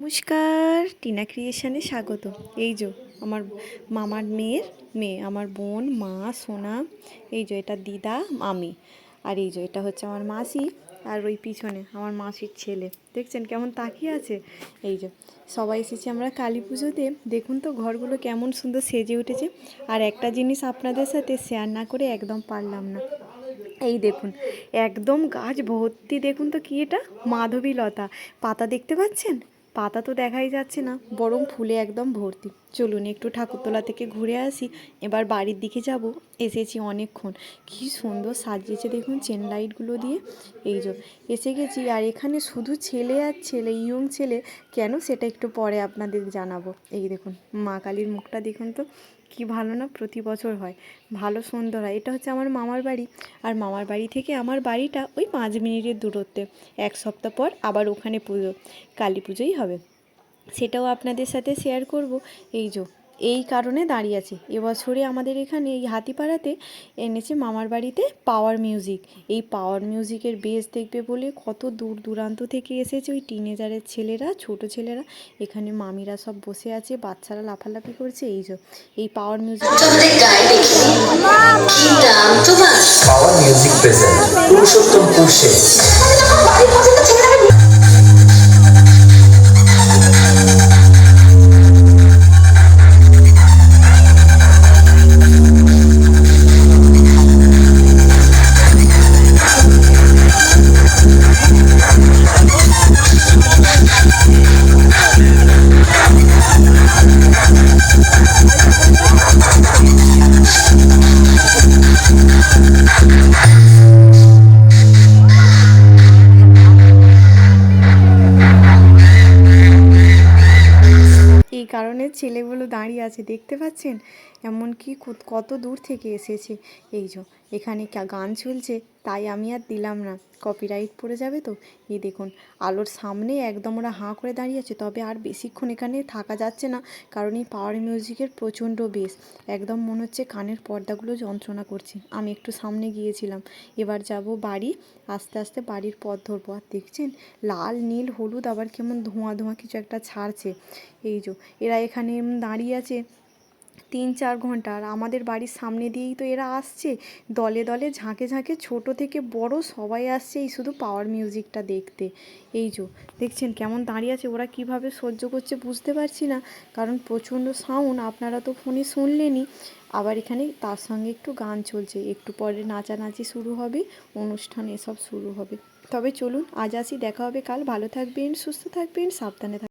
নমস্কার, টিনা ক্রিয়েশনে স্বাগত। এই যে আমার মামার মেয়ে, আমার বোন, মা, সোনা, এই যে এটা দিদা, আমি, আর এই যে এটা হচ্ছে আমার মাসি, আর ওই পিছনে আমার মাসির ছেলে। দেখছেন কেমন তাকিয়ে আছে? এই যে সবাই এসেছি আমরা কালী পুজোতে। দেখুন তো ঘরগুলো কেমন সুন্দর সেজে উঠেছে। আর একটা জিনিস আপনাদের সাথে শেয়ার না করে একদম পারলাম না। এই দেখুন একদম গাছ ভর্তি, দেখুন তো কি এটা, মাধবীলতা। পাতা দেখতে পাচ্ছেন? পাতা তো দেখাই যাচ্ছে না, বরং ফুলে একদম ভর্তি। চলুন একটু ঠাকুরতলা থেকে ঘুরে আসি, এবার বাড়ির দিকে যাব। এসেছি অনেকক্ষণ, কি সুন্দর সাজিয়েছে দেখুন চেন লাইটগুলো দিয়ে। এই যে এসে গেছি, আর এখানে শুধু ছেলে আর ছেলে, ইয়ং ছেলে। কেন সেটা একটু পরে আপনাদের জানাবো। এই দেখুন মা কালীর মুখটা দেখুন তো, কি ভালো না, প্রতি বছর হয়, ভালো সুন্দর হয়। এটা হচ্ছে আমার মামার বাড়ি, আর মামার বাড়ি থেকে আমার বাড়িটা ওই 5 মিনিটের দূরত্বে। এক সপ্তাহ পর আবার ওখানে পুজো, কালী পুজোই হবে, সেটাও আপনাদের সাথে শেয়ার করব। এই যে এই কারণে দাঁড়িয়ে আছি, এবছরে আমাদের এখানে এই হাতিপাড়াতে এনেছে মামার বাড়িতে পাওয়ার মিউজিক। এই পাওয়ার মিউজিকের বেস দেখবে বলে কত দূর দূরান্ত থেকে এসেছে ওই টিনেজারের ছেলেরা, ছোট ছেলেরা। এখানে মামিরা সব বসে আছে, বাচ্চারা লাফালাফি করছে। এই যে এই power music, power music present Purushottampur শেষ। এই কারণে ছেলেগুলো দাঁড়িয়ে আছে, দেখতে পাচ্ছেন? এমনকি কত দূর থেকে এসেছে। এই যে এখানে গান চলছে, তাই আমি আর দিলাম না, কপিরাইট পড়ে যাবে তো। এই দেখুন আলোর সামনে একদম ওরা হাঁ করে দাঁড়িয়ে আছে। তবে আর বেশিক্ষণ এখানে থাকা যাচ্ছে না, কারণ এই পাওয়ার মিউজিকের প্রচণ্ড বেশ, একদম মনে হচ্ছে কানের পর্দাগুলো যন্ত্রণা করছে। আমি একটু সামনে গিয়েছিলাম, এবার যাব বাড়ি, আস্তে আস্তে বাড়ির পথ ধরবো। আর দেখছেন লাল নীল হলুদ, আবার কেমন ধোঁয়া ধোঁয়া কিছু একটা ছাড়ছে। এই যে এরা এখানে দাঁড়িয়ে আছে 3-4 ঘন্টা, আর আমাদের বাড়ির সামনে দিয়েই তো এরা আসছে দলে দলে, ঝাঁকে ঝাঁকে, ছোট থেকে বড় সবাই আসছে এই শুধু পাওয়ার মিউজিকটা দেখতে। এই যে দেখছেন কেমন দাঁড়িয়ে আছে, ওরা কিভাবে সহ্য করছে বুঝতে পারছি না, কারণ প্রচণ্ড সাউন্ড, আপনারা তো ফোনে শুনলেনই। আবার এখানে তার সঙ্গে একটু গান চলছে, একটু পরে নাচানাচি শুরু হবে, অনুষ্ঠান এসব শুরু হবে। তবে চলুন আজ আসি, দেখা হবে কাল। ভালো থাকবেন, সুস্থ থাকবেন, সাবধানে থাকবেন।